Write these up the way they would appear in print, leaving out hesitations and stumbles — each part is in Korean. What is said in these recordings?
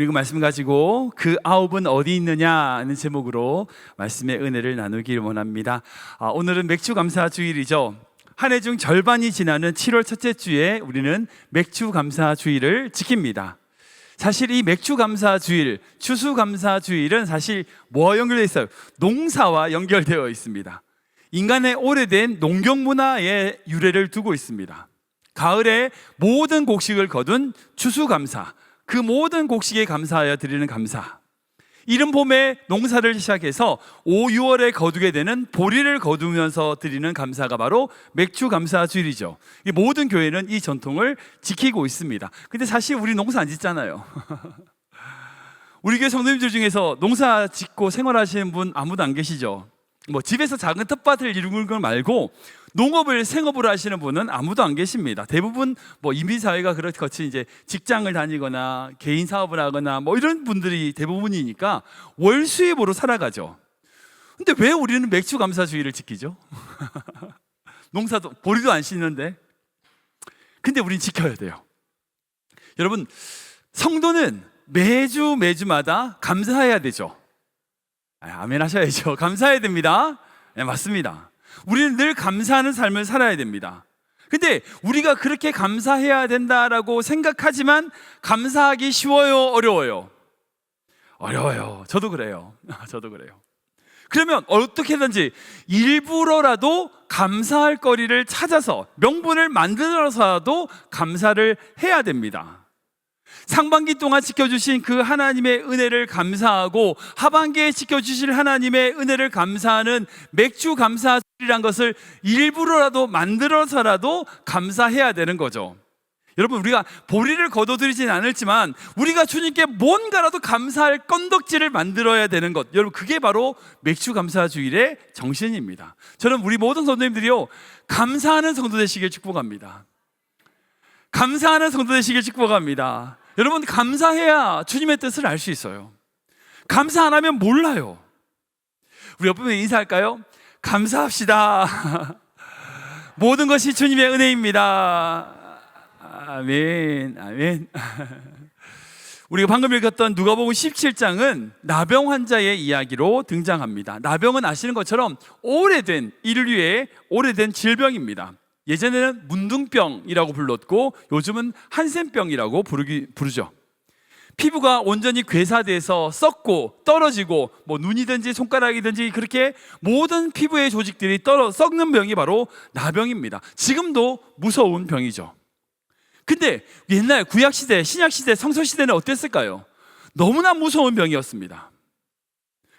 그 말씀 가지고 그 아홉은 어디 있느냐 하는 제목으로 말씀의 은혜를 나누길 원합니다. 오늘은 맥주 감사 주일이죠. 한 해 중 절반이 지나는 7월 첫째 주에 우리는 맥주 감사 주일을 지킵니다. 사실 이 맥주 감사 주일, 추수 감사 주일은 사실 뭐와 연결되어 있어요? 농사와 연결되어 있습니다. 인간의 오래된 농경 문화의 유래를 두고 있습니다. 가을에 모든 곡식을 거둔 추수 감사, 그 모든 곡식에 감사하여 드리는 감사. 이른 봄에 농사를 시작해서 5, 6월에 거두게 되는 보리를 거두면서 드리는 감사가 바로 맥주 감사 주일이죠. 모든 교회는 이 전통을 지키고 있습니다. 근데 사실 우리 농사 안 짓잖아요. 우리 교회 성도님들 중에서 농사 짓고 생활하시는 분 아무도 안 계시죠? 뭐 집에서 작은 텃밭을 이루는 걸 말고 농업을 생업으로 하시는 분은 아무도 안 계십니다. 대부분 뭐 이민사회가 그렇게 거친 이제 직장을 다니거나 개인 사업을 하거나 뭐 이런 분들이 대부분이니까 월 수입으로 살아가죠. 근데 왜 우리는 맥주 감사 주일을 지키죠? 농사도 보리도 안 씻는데. 근데 우린 지켜야 돼요. 여러분, 성도는 매주마다 감사해야 되죠. 아멘 하셔야죠. 감사해야 됩니다. 네, 맞습니다. 우리는 늘 감사하는 삶을 살아야 됩니다. 근데 우리가 그렇게 감사해야 된다라고 생각하지만 감사하기 쉬워요? 어려워요? 어려워요. 저도 그래요. 그러면 어떻게든지 일부러라도 감사할 거리를 찾아서 명분을 만들어서라도 감사를 해야 됩니다. 상반기 동안 지켜주신 그 하나님의 은혜를 감사하고 하반기에 지켜주실 하나님의 은혜를 감사하는 맥주 감사주일이란 것을 일부러라도 만들어서라도 감사해야 되는 거죠. 여러분, 우리가 보리를 거둬들이진 않을지만 우리가 주님께 뭔가라도 감사할 건덕지를 만들어야 되는 것, 여러분, 그게 바로 맥주 감사주일의 정신입니다. 저는 우리 모든 성도님들이요, 감사하는 성도 되시길 축복합니다. 감사하는 성도 되시길 축복합니다. 여러분, 감사해야 주님의 뜻을 알 수 있어요. 감사 안 하면 몰라요. 우리 옆분에 인사할까요? 감사합시다. 모든 것이 주님의 은혜입니다. 아멘, 아멘. 우리가 방금 읽었던 누가복음 17장은 나병 환자의 이야기로 등장합니다. 나병은 아시는 것처럼 오래된 인류의 오래된 질병입니다. 예전에는 문둥병이라고 불렀고 요즘은 한센병이라고 부르죠. 피부가 온전히 괴사돼서 썩고 떨어지고 뭐 눈이든지 손가락이든지 그렇게 모든 피부의 조직들이 썩는 병이 바로 나병입니다. 지금도 무서운 병이죠. 근데 옛날 구약시대, 신약시대, 성서시대는 어땠을까요? 너무나 무서운 병이었습니다.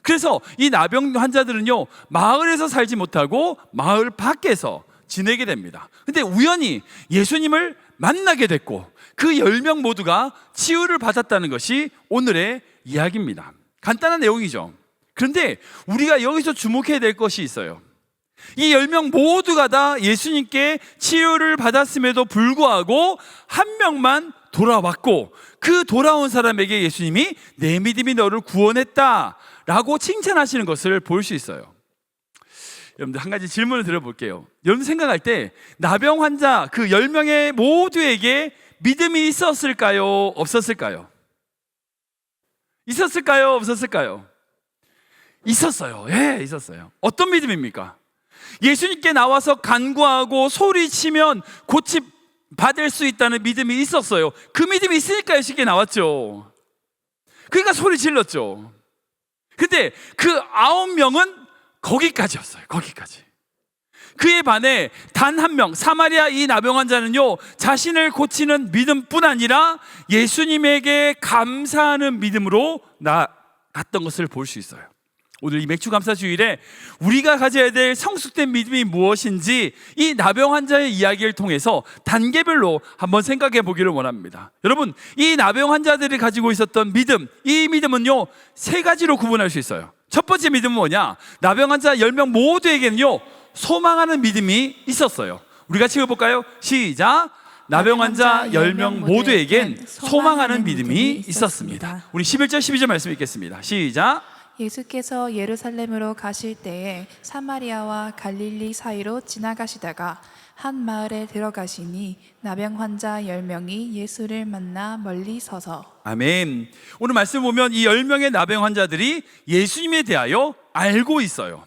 그래서 이 나병 환자들은요, 마을에서 살지 못하고 마을 밖에서 지내게 됩니다. 근데 우연히 예수님을 만나게 됐고 그 10명 모두가 치유를 받았다는 것이 오늘의 이야기입니다. 간단한 내용이죠. 그런데 우리가 여기서 주목해야 될 것이 있어요. 이 10명 모두가 다 예수님께 치유를 받았음에도 불구하고 한 명만 돌아왔고 그 돌아온 사람에게 예수님이 내 믿음이 너를 구원했다 라고 칭찬하시는 것을 볼 수 있어요. 여러분들, 한 가지 질문을 드려볼게요. 여러분 생각할 때 나병 환자 그 10명의 모두에게 믿음이 있었을까요? 없었을까요? 있었을까요? 없었을까요? 있었어요. 예, 있었어요. 어떤 믿음입니까? 예수님께 나와서 간구하고 소리치면 고침 받을 수 있다는 믿음이 있었어요. 그 믿음이 있으니까 예수님께 나왔죠. 그러니까 소리 질렀죠. 근데 그 9명은 거기까지였어요. 거기까지. 그에 반해 단 한 명, 사마리아 이 나병 환자는요, 자신을 고치는 믿음뿐 아니라 예수님에게 감사하는 믿음으로 나갔던 것을 볼 수 있어요. 오늘 이 맥주 감사 주일에 우리가 가져야 될 성숙된 믿음이 무엇인지 이 나병 환자의 이야기를 통해서 단계별로 한번 생각해 보기를 원합니다. 여러분, 이 나병 환자들이 가지고 있었던 믿음, 이 믿음은요 3가지로 구분할 수 있어요. 첫 번째 믿음은 뭐냐? 나병 환자 10명 모두에게는요 소망하는 믿음이 있었어요. 우리 같이 읽어볼까요? 시작. 나병 환자 10명 모두에겐 소망하는 믿음이 있었습니다. 우리 11절 12절 말씀 읽겠습니다. 시작. 예수께서 예루살렘으로 가실 때에 사마리아와 갈릴리 사이로 지나가시다가 한 마을에 들어가시니 나병 환자 10명이 예수를 만나 멀리 서서. 아멘. 오늘 말씀 보면 이 10명의 나병 환자들이 예수님에 대하여 알고 있어요.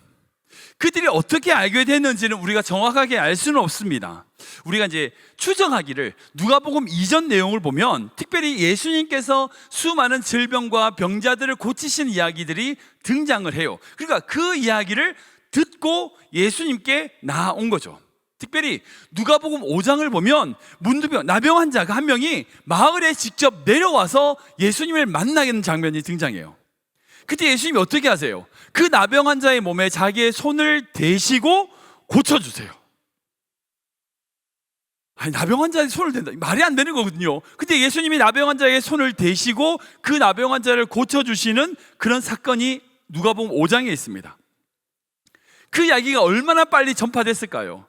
그들이 어떻게 알게 됐는지는 우리가 정확하게 알 수는 없습니다. 우리가 이제 추정하기를 누가복음 이전 내용을 보면 특별히 예수님께서 수많은 질병과 병자들을 고치신 이야기들이 등장을 해요. 그러니까 그 이야기를 듣고 예수님께 나아온 거죠. 특별히 누가복음 5장을 보면 문둥병, 나병 환자가 한 명이 마을에 직접 내려와서 예수님을 만나게 되는 장면이 등장해요. 그때 예수님이 어떻게 하세요? 그 나병 환자의 몸에 자기의 손을 대시고 고쳐주세요. 아니, 나병 환자의 손을 댄다, 말이 안 되는 거거든요. 근데 예수님이 나병 환자의 손을 대시고 그 나병 환자를 고쳐주시는 그런 사건이 누가복음 5장에 있습니다. 그 이야기가 얼마나 빨리 전파됐을까요?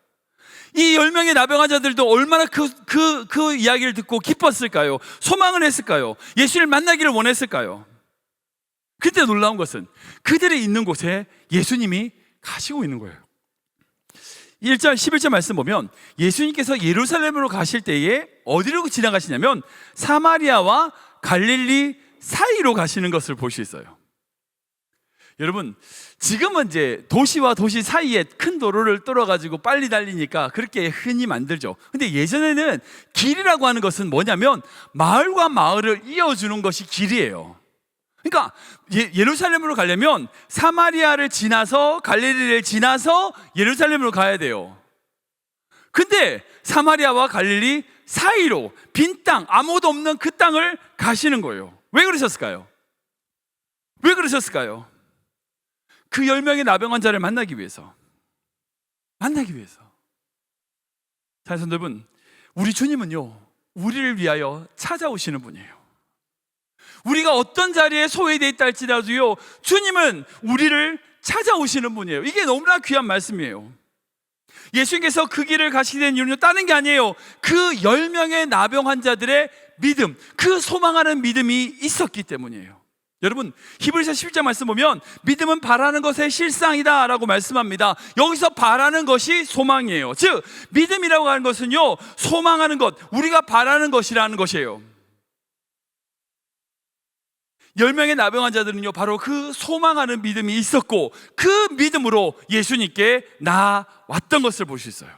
이 10명의 나병 환자들도 얼마나 그 이야기를 듣고 기뻤을까요? 소망을 했을까요? 예수를 만나기를 원했을까요? 그때 놀라운 것은 그들이 있는 곳에 예수님이 가시고 있는 거예요. 1절 11절 말씀 보면 예수님께서 예루살렘으로 가실 때에 어디로 지나가시냐면 사마리아와 갈릴리 사이로 가시는 것을 볼 수 있어요. 여러분, 지금은 이제 도시와 도시 사이에 큰 도로를 뚫어가지고 빨리 달리니까 그렇게 흔히 만들죠. 근데 예전에는 길이라고 하는 것은 뭐냐면 마을과 마을을 이어주는 것이 길이에요. 그러니까 예루살렘으로 가려면 사마리아를 지나서 갈릴리를 지나서 예루살렘으로 가야 돼요. 근데 사마리아와 갈릴리 사이로 빈 땅, 아무도 없는 그 땅을 가시는 거예요. 왜 그러셨을까요? 왜 그러셨을까요? 그 10명의 나병 환자를 만나기 위해서. 사랑하는 여러분, 우리 주님은요, 우리를 위하여 찾아오시는 분이에요. 우리가 어떤 자리에 소외되어 있다 할지라도요, 주님은 우리를 찾아오시는 분이에요. 이게 너무나 귀한 말씀이에요. 예수님께서 그 길을 가시게 된 이유는 다른 게 아니에요. 그 10명의 나병 환자들의 믿음, 그 소망하는 믿음이 있었기 때문이에요. 여러분, 히브리서 11장 말씀 보면 믿음은 바라는 것의 실상이다 라고 말씀합니다. 여기서 바라는 것이 소망이에요. 즉 믿음이라고 하는 것은요, 소망하는 것, 우리가 바라는 것이라는 것이에요. 10명의 나병 환자들은요, 바로 그 소망하는 믿음이 있었고 그 믿음으로 예수님께 나왔던 것을 볼 수 있어요.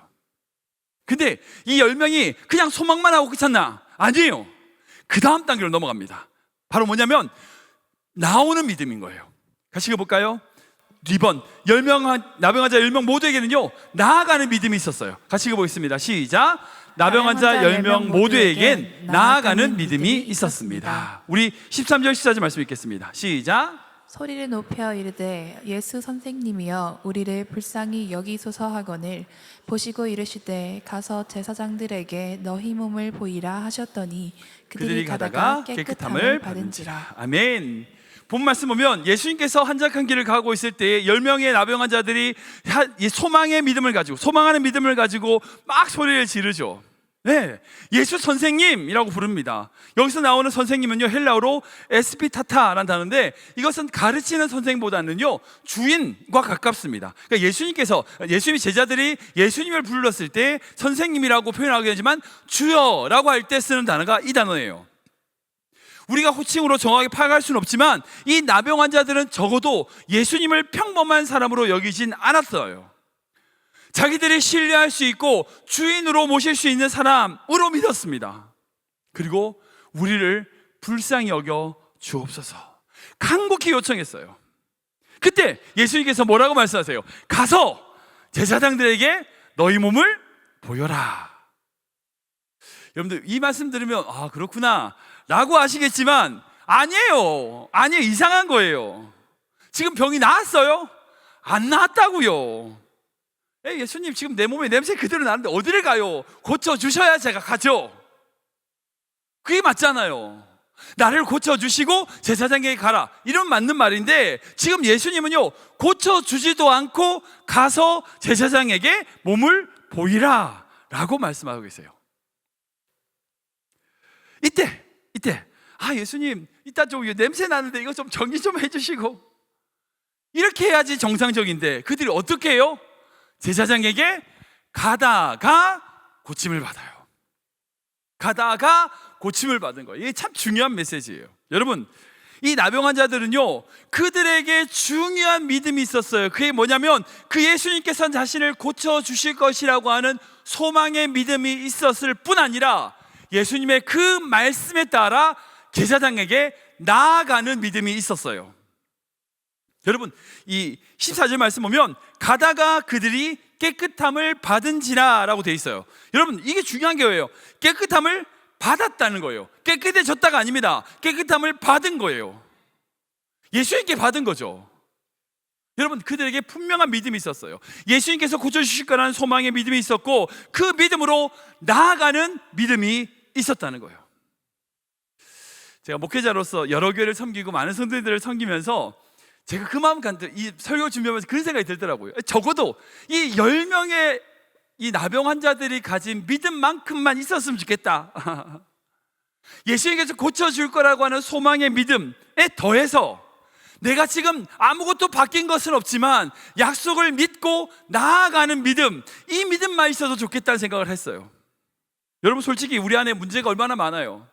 근데 이 10명이 그냥 소망만 하고 괜찮나? 아니에요. 그 다음 단계로 넘어갑니다. 바로 뭐냐면 나오는 믿음인 거예요. 같이 읽어볼까요? 2번, 나병 환자 10명 모두에게는요, 나아가는 믿음이 있었어요. 같이 읽어보겠습니다. 시작. 나병 환자 10명 모두에겐 나아가는 믿음이 있었습니다. 우리 13절 14절 말씀 읽겠습니다. 시작. 소리를 높여 이르되 예수 선생님이여 우리를 불쌍히 여기소서 하거늘 보시고 이르시되 가서 제사장들에게 너희 몸을 보이라 하셨더니 그들이 가다가 깨끗함을 받은지라. 아멘. 본 말씀 보면 예수님께서 한적한 길을 가고 있을 때 10명의 나병 환자들이 소망의 믿음을 가지고, 소망하는 믿음을 가지고 막 소리를 지르죠. 네, 예수 선생님이라고 부릅니다. 여기서 나오는 선생님은요, 헬라어로 에스피타타라는 단어인데 이것은 가르치는 선생보다는요 주인과 가깝습니다. 그러니까 예수님이 제자들이 예수님을 불렀을 때 선생님이라고 표현하게 되지만 주여라고 할 때 쓰는 단어가 이 단어예요. 우리가 호칭으로 정확하게 파악할 수는 없지만 이 나병 환자들은 적어도 예수님을 평범한 사람으로 여기진 않았어요. 자기들이 신뢰할 수 있고 주인으로 모실 수 있는 사람으로 믿었습니다. 그리고 우리를 불쌍히 여겨 주옵소서 간곡히 요청했어요. 그때 예수님께서 뭐라고 말씀하세요? 가서 제사장들에게 너희 몸을 보여라. 여러분들 이 말씀 들으면 아 그렇구나 라고 하시겠지만 아니에요. 이상한 거예요. 지금 병이 나았어요? 안 나았다고요. 예수님 지금 내 몸에 냄새 그대로 나는데 어디를 가요? 고쳐주셔야 제가 가죠. 그게 맞잖아요. 나를 고쳐주시고 제사장에게 가라, 이런 맞는 말인데 지금 예수님은요 고쳐주지도 않고 가서 제사장에게 몸을 보이라 라고 말씀하고 계세요. 이때 예수님 이따 좀 냄새 나는데 이거 좀 정리 좀 해주시고, 이렇게 해야지 정상적인데 그들이 어떻게 해요? 제사장에게 가다가 고침을 받아요. 가다가 고침을 받은 거예요. 이게 참 중요한 메시지예요. 여러분, 이 나병 환자들은요, 그들에게 중요한 믿음이 있었어요. 그게 뭐냐면 그 예수님께서 자신을 고쳐주실 것이라고 하는 소망의 믿음이 있었을 뿐 아니라 예수님의 그 말씀에 따라 제사장에게 나아가는 믿음이 있었어요. 여러분, 이 14절 말씀 보면 가다가 그들이 깨끗함을 받은지라 라고 되어 있어요. 여러분, 이게 중요한 게 뭐예요? 깨끗함을 받았다는 거예요. 깨끗해졌다가 아닙니다. 깨끗함을 받은 거예요. 예수님께 받은 거죠. 여러분, 그들에게 분명한 믿음이 있었어요. 예수님께서 고쳐주실 거라는 소망의 믿음이 있었고, 그 믿음으로 나아가는 믿음이 있었다는 거예요. 제가 목회자로서 여러 교회를 섬기고 많은 성도들을 섬기면서 제가 그 마음 간절, 이 설교 준비하면서 그런 생각이 들더라고요. 적어도 이 10명의 이 나병 환자들이 가진 믿음만큼만 있었으면 좋겠다. 예수님께서 고쳐줄 거라고 하는 소망의 믿음에 더해서 내가 지금 아무것도 바뀐 것은 없지만 약속을 믿고 나아가는 믿음, 이 믿음만 있어도 좋겠다는 생각을 했어요. 여러분, 솔직히 우리 안에 문제가 얼마나 많아요.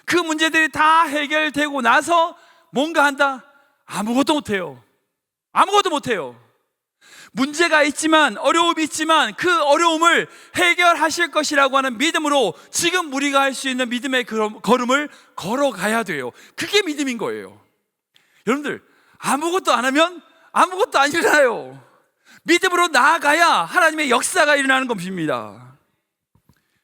그 문제들이 다 해결되고 나서 뭔가 한다? 아무것도 못해요. 아무것도 못해요. 문제가 있지만, 어려움이 있지만 그 어려움을 해결하실 것이라고 하는 믿음으로 지금 우리가 할 수 있는 믿음의 걸음을 걸어가야 돼요. 그게 믿음인 거예요. 여러분들, 아무것도 안 하면 아무것도 안 일어나요. 믿음으로 나아가야 하나님의 역사가 일어나는 것입니다.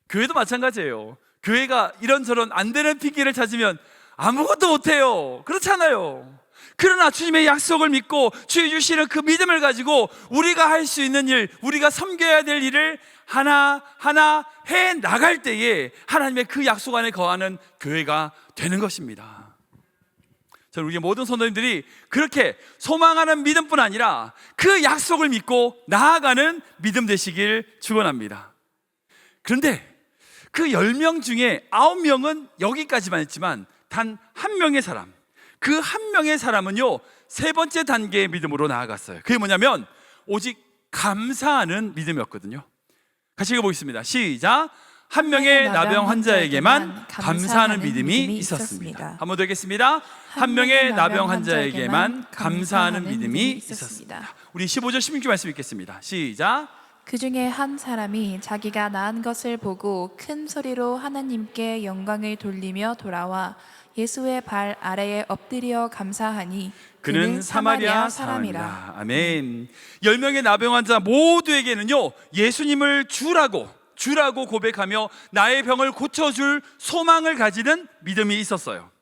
교회도 마찬가지예요. 교회가 이런저런 안 되는 핑계를 찾으면 아무것도 못해요. 그렇잖아요. 그러나 주님의 약속을 믿고 주의 주시는 그 믿음을 가지고 우리가 할 수 있는 일, 우리가 섬겨야 될 일을 하나하나 해 나갈 때에 하나님의 그 약속 안에 거하는 교회가 되는 것입니다. 저는 우리 모든 성도님들이 그렇게 소망하는 믿음뿐 아니라 그 약속을 믿고 나아가는 믿음 되시길 축원합니다. 그런데 그 10명 중에 9명은 여기까지만 했지만 단 한 명의 사람, 그 한 명의 사람은요, 세 번째 단계의 믿음으로 나아갔어요. 그게 뭐냐면 오직 감사하는 믿음이었거든요. 같이 읽어보겠습니다. 시작. 한 명의 나병 환자에게만 감사하는 믿음이 있었습니다. 한 번 더 읽겠습니다. 한 명의 나병 환자에게만 감사하는 믿음이 있었습니다. 우리 15절 16절 말씀 읽겠습니다. 시작. 그 중에 한 사람이 자기가 나은 것을 보고 큰 소리로 하나님께 영광을 돌리며 돌아와 예수의 발 아래에 엎드려 감사하니 그는 사마리아 사람이라. 아멘. 10명의 나병 환자 모두에게는요, 예수님을 주라고 고백하며 나의 병을 고쳐줄 소망을 가지는 믿음이 있었어요.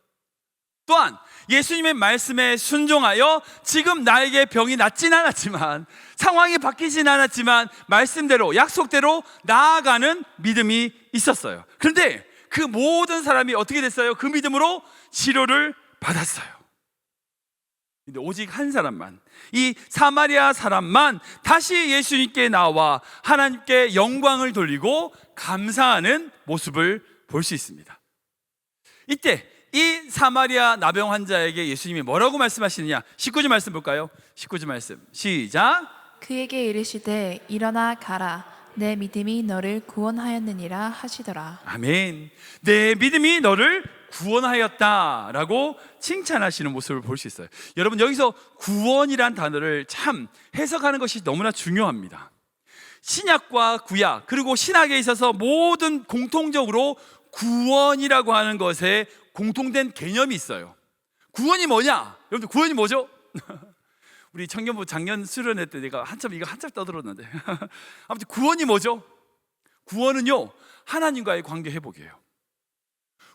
또한 예수님의 말씀에 순종하여 지금 나에게 병이 낫진 않았지만, 상황이 바뀌진 않았지만 말씀대로, 약속대로 나아가는 믿음이 있었어요. 그런데 그 모든 사람이 어떻게 됐어요? 그 믿음으로 치료를 받았어요. 근데 오직 한 사람만, 이 사마리아 사람만 다시 예수님께 나와 하나님께 영광을 돌리고 감사하는 모습을 볼 수 있습니다. 이때 이 사마리아 나병 환자에게 예수님이 뭐라고 말씀하시느냐? 19절 말씀 볼까요? 19절 말씀 시작. 그에게 이르시되 일어나 가라, 내 믿음이 너를 구원하였느니라 하시더라. 아멘. 내 믿음이 너를 구원하였다라고 칭찬하시는 모습을 볼 수 있어요. 여러분, 여기서 구원이란 단어를 참 해석하는 것이 너무나 중요합니다. 신약과 구약, 그리고 신학에 있어서 모든 공통적으로 구원이라고 하는 것에 공통된 개념이 있어요. 구원이 뭐냐? 여러분들, 구원이 뭐죠? 우리 청년부 작년 수련회 때 내가 한참 떠들었는데 아무튼 구원이 뭐죠? 구원은요, 하나님과의 관계 회복이에요.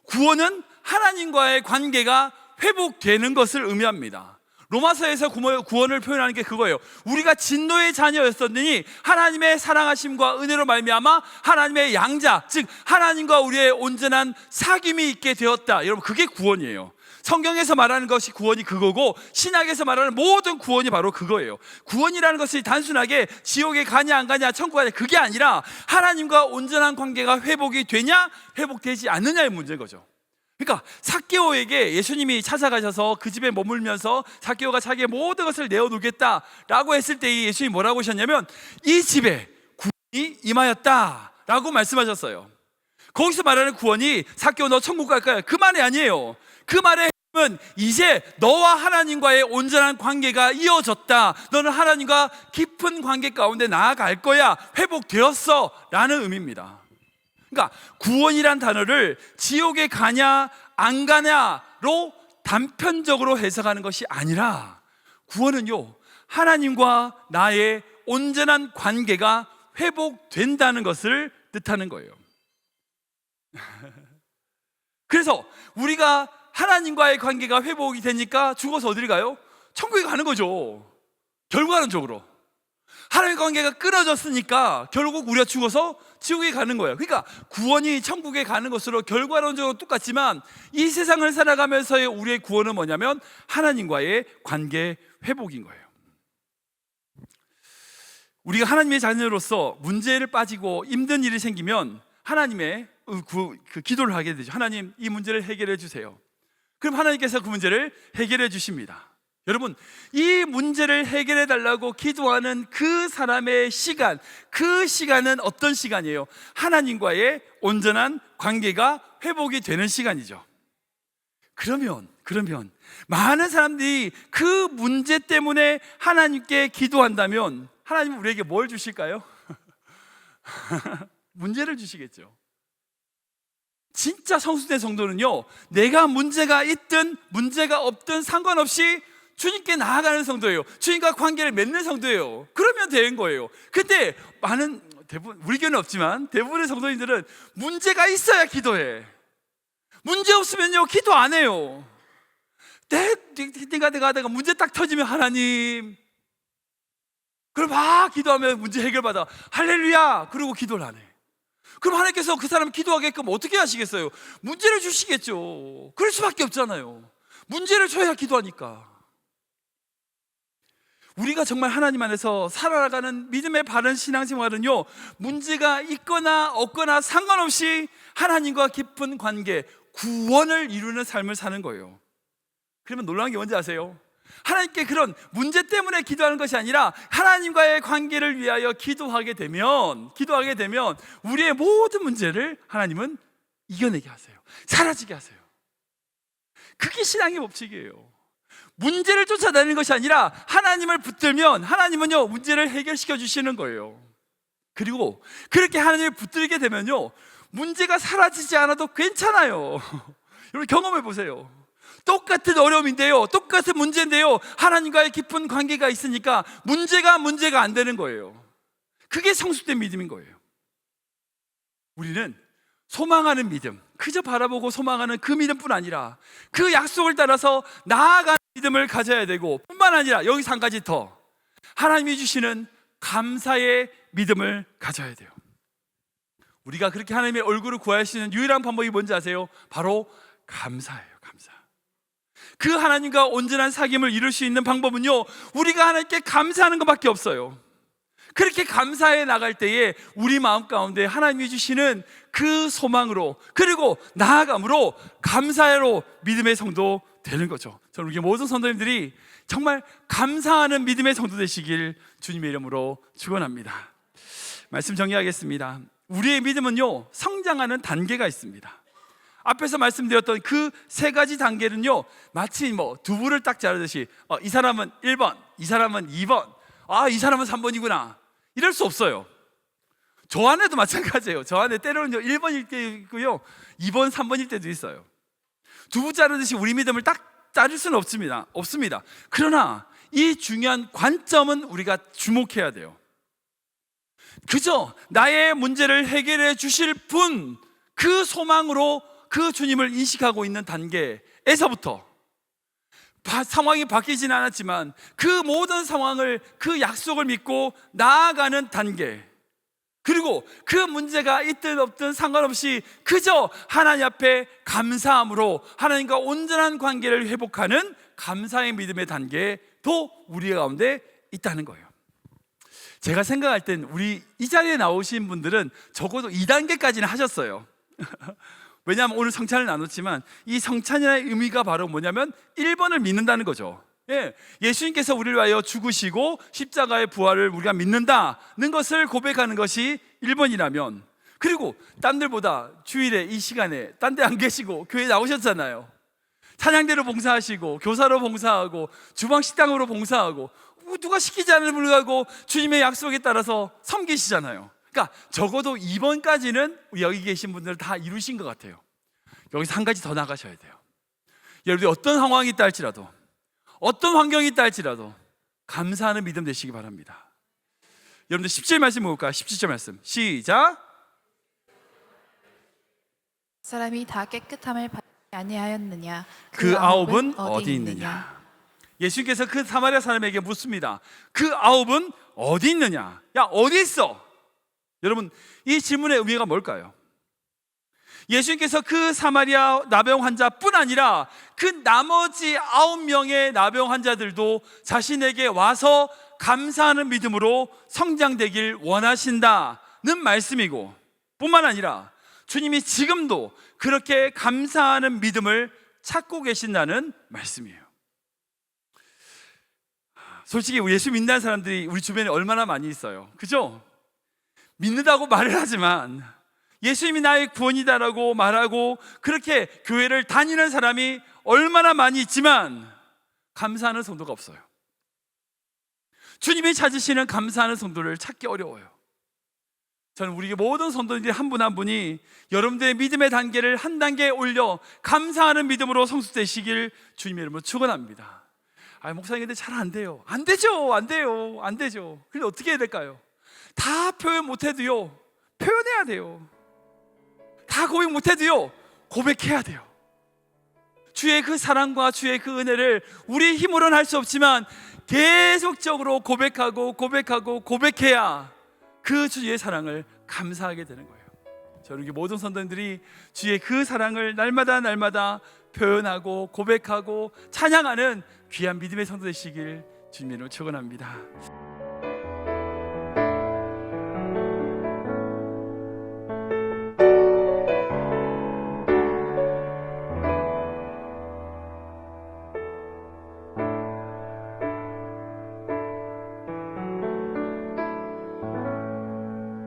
구원은 하나님과의 관계가 회복되는 것을 의미합니다. 로마서에서 구원을 표현하는 게 그거예요. 우리가 진노의 자녀였었느니 하나님의 사랑하심과 은혜로 말미암아 하나님의 양자, 즉 하나님과 우리의 온전한 사귐이 있게 되었다. 여러분, 그게 구원이에요. 성경에서 말하는 것이 구원이 그거고, 신약에서 말하는 모든 구원이 바로 그거예요. 구원이라는 것이 단순하게 지옥에 가냐 안 가냐, 천국 가냐, 그게 아니라 하나님과 온전한 관계가 회복이 되냐 회복되지 않느냐의 문제인 거죠. 그러니까 삭개오에게 예수님이 찾아가셔서 그 집에 머물면서 삭개오가 자기의 모든 것을 내어놓겠다라고 했을 때 예수님이 뭐라고 하셨냐면, 이 집에 임하였다라고 말씀하셨어요. 거기서 말하는 구원이 삭개오 너 천국 갈까요? 그 말이 아니에요. 그 말의 핵심은 이제 너와 하나님과의 온전한 관계가 이어졌다, 너는 하나님과 깊은 관계 가운데 나아갈 거야, 회복되었어 라는 의미입니다. 그러니까 구원이란 단어를 지옥에 가냐 안 가냐로 단편적으로 해석하는 것이 아니라, 구원은요, 하나님과 나의 온전한 관계가 회복된다는 것을 뜻하는 거예요. 그래서 우리가 하나님과의 관계가 회복이 되니까 죽어서 어디를 가요? 천국에 가는 거죠. 결과론적으로 하나님과 관계가 끊어졌으니까 결국 우리가 죽어서 지옥에 가는 거예요. 그러니까 구원이 천국에 가는 것으로 결과론적으로 똑같지만, 이 세상을 살아가면서의 우리의 구원은 뭐냐면 하나님과의 관계 회복인 거예요. 우리가 하나님의 자녀로서 문제를 빠지고 힘든 일이 생기면 하나님의 기도를 하게 되죠. 하나님, 이 문제를 해결해 주세요. 그럼 하나님께서 그 문제를 해결해 주십니다. 여러분, 이 문제를 해결해 달라고 기도하는 그 사람의 시간, 그 시간은 어떤 시간이에요? 하나님과의 온전한 관계가 회복이 되는 시간이죠. 그러면 많은 사람들이 그 문제 때문에 하나님께 기도한다면 하나님은 우리에게 뭘 주실까요? 문제를 주시겠죠. 진짜 성수된 성도는요, 내가 문제가 있든 문제가 없든 상관없이 주님께 나아가는 성도예요. 주님과 관계를 맺는 성도예요. 그러면 되는 거예요. 근데 대부분, 우리 교회는 없지만 대부분의 성도님들은 문제가 있어야 기도해. 문제 없으면요, 기도 안 해요. 내가 문제 딱 터지면 하나님, 그럼 막 기도하면 문제 해결받아, 할렐루야, 그러고 기도를 안 해. 그럼 하나님께서 그 사람 기도하게끔 어떻게 하시겠어요? 문제를 주시겠죠. 그럴 수밖에 없잖아요. 문제를 줘야 기도하니까. 우리가 정말 하나님 안에서 살아가는 믿음의 바른 신앙생활은요, 문제가 있거나 없거나 상관없이 하나님과 깊은 관계, 구원을 이루는 삶을 사는 거예요. 그러면 놀라운 게 뭔지 아세요? 하나님께 그런 문제 때문에 기도하는 것이 아니라 하나님과의 관계를 위하여 기도하게 되면 우리의 모든 문제를 하나님은 이겨내게 하세요. 사라지게 하세요. 그게 신앙의 법칙이에요. 문제를 쫓아다니는 것이 아니라 하나님을 붙들면 하나님은요, 문제를 해결시켜 주시는 거예요. 그리고 그렇게 하나님을 붙들게 되면요, 문제가 사라지지 않아도 괜찮아요. 여러분 경험해 보세요. 똑같은 어려움인데요, 똑같은 문제인데요, 하나님과의 깊은 관계가 있으니까 문제가 안 되는 거예요. 그게 성숙된 믿음인 거예요. 우리는 소망하는 믿음, 그저 바라보고 소망하는 그 믿음뿐 아니라 그 약속을 따라서 나아가는 믿음을 가져야 되고, 뿐만 아니라 여기서 한 가지 더, 하나님이 주시는 감사의 믿음을 가져야 돼요. 우리가 그렇게 하나님의 얼굴을 구할 수 있는 유일한 방법이 뭔지 아세요? 바로 감사예요. 감사. 그 하나님과 온전한 사귐을 이룰 수 있는 방법은요, 우리가 하나님께 감사하는 것밖에 없어요. 그렇게 감사해 나갈 때에 우리 마음 가운데 하나님이 주시는 그 소망으로, 그리고 나아감으로, 감사로 믿음의 성도 되는 거죠. 저는 우리 모든 성도님들이 정말 감사하는 믿음의 성도 되시길 주님의 이름으로 축원합니다. 말씀 정리하겠습니다. 우리의 믿음은요, 성장하는 단계가 있습니다. 앞에서 말씀드렸던 그 세 가지 단계는요, 마치 두부를 딱 자르듯이 이 사람은 1번, 이 사람은 2번, 이 사람은 3번이구나, 이럴 수 없어요. 저 안에도 마찬가지예요. 저 안에 때로는 1번일 때 있고요, 2번, 3번일 때도 있어요. 두부 자르듯이 우리 믿음을 딱 자를 수는 없습니다. 그러나 이 중요한 관점은 우리가 주목해야 돼요. 그저 나의 문제를 해결해 주실 분, 그 소망으로 그 주님을 인식하고 있는 단계에서부터, 상황이 바뀌지는 않았지만 그 모든 상황을, 그 약속을 믿고 나아가는 단계, 그리고 그 문제가 있든 없든 상관없이 그저 하나님 앞에 감사함으로 하나님과 온전한 관계를 회복하는 감사의 믿음의 단계도 우리 가운데 있다는 거예요. 제가 생각할 땐 우리 이 자리에 나오신 분들은 적어도 2단계까지는 하셨어요. 왜냐하면 오늘 성찬을 나눴지만 이 성찬의 의미가 바로 뭐냐면 1번을 믿는다는 거죠. 예, 예수님께서 우리를 위하여 죽으시고 십자가의 부활을 우리가 믿는다는 것을 고백하는 것이 1번이라면, 그리고 딴들보다 주일에 이 시간에 딴 데 안 계시고 교회에 나오셨잖아요. 찬양대로 봉사하시고 교사로 봉사하고 주방 식당으로 봉사하고 누가 시키지 않을 불구하고 주님의 약속에 따라서 섬기시잖아요. 그러니까 적어도 2번까지는 여기 계신 분들 다 이루신 것 같아요. 여기서 한 가지 더 나가셔야 돼요. 여러분들이 어떤 상황이 있다 할지라도, 어떤 환경이 있다 할지라도 감사하는 믿음 되시기 바랍니다. 여러분들 17절 말씀 볼까요? 17절 말씀 시작. 사람이 다 깨끗함을 받지 아니하였느냐? 그 아홉은 어디 있느냐? 예수님께서 그 사마리아 사람에게 묻습니다. 그 아홉은 어디 있느냐? 야, 어디 있어? 여러분, 이 질문의 의미가 뭘까요? 예수님께서 그 사마리아 나병 환자뿐 아니라 그 나머지 9명의 나병 환자들도 자신에게 와서 감사하는 믿음으로 성장되길 원하신다는 말씀이고, 뿐만 아니라 주님이 지금도 그렇게 감사하는 믿음을 찾고 계신다는 말씀이에요. 솔직히 예수 믿는 사람들이 우리 주변에 얼마나 많이 있어요. 그죠? 믿는다고 말을 하지만 예수님이 나의 구원이다라고 말하고 그렇게 교회를 다니는 사람이 얼마나 많이 있지만 감사하는 성도가 없어요. 주님이 찾으시는 감사하는 성도를 찾기 어려워요. 저는 우리 모든 성도들이 한 분 한 분이 여러분들의 믿음의 단계를 한 단계 올려 감사하는 믿음으로 성숙되시길 주님의 이름으로 축원합니다. 목사님 근데 잘 안 돼요. 안 되죠. 안 돼요. 안 되죠. 그런데 어떻게 해야 될까요? 다 표현 못해도요, 표현해야 돼요. 다 고백 못해도요, 고백해야 돼요. 주의 그 사랑과 주의 그 은혜를 우리 힘으로는 할 수 없지만 계속적으로 고백하고 고백하고 고백해야 그 주의 사랑을 감사하게 되는 거예요. 저는 모든 선도들이 주의 그 사랑을 날마다 날마다 표현하고 고백하고 찬양하는 귀한 믿음의 성도 되시길 주님으로 축원합니다.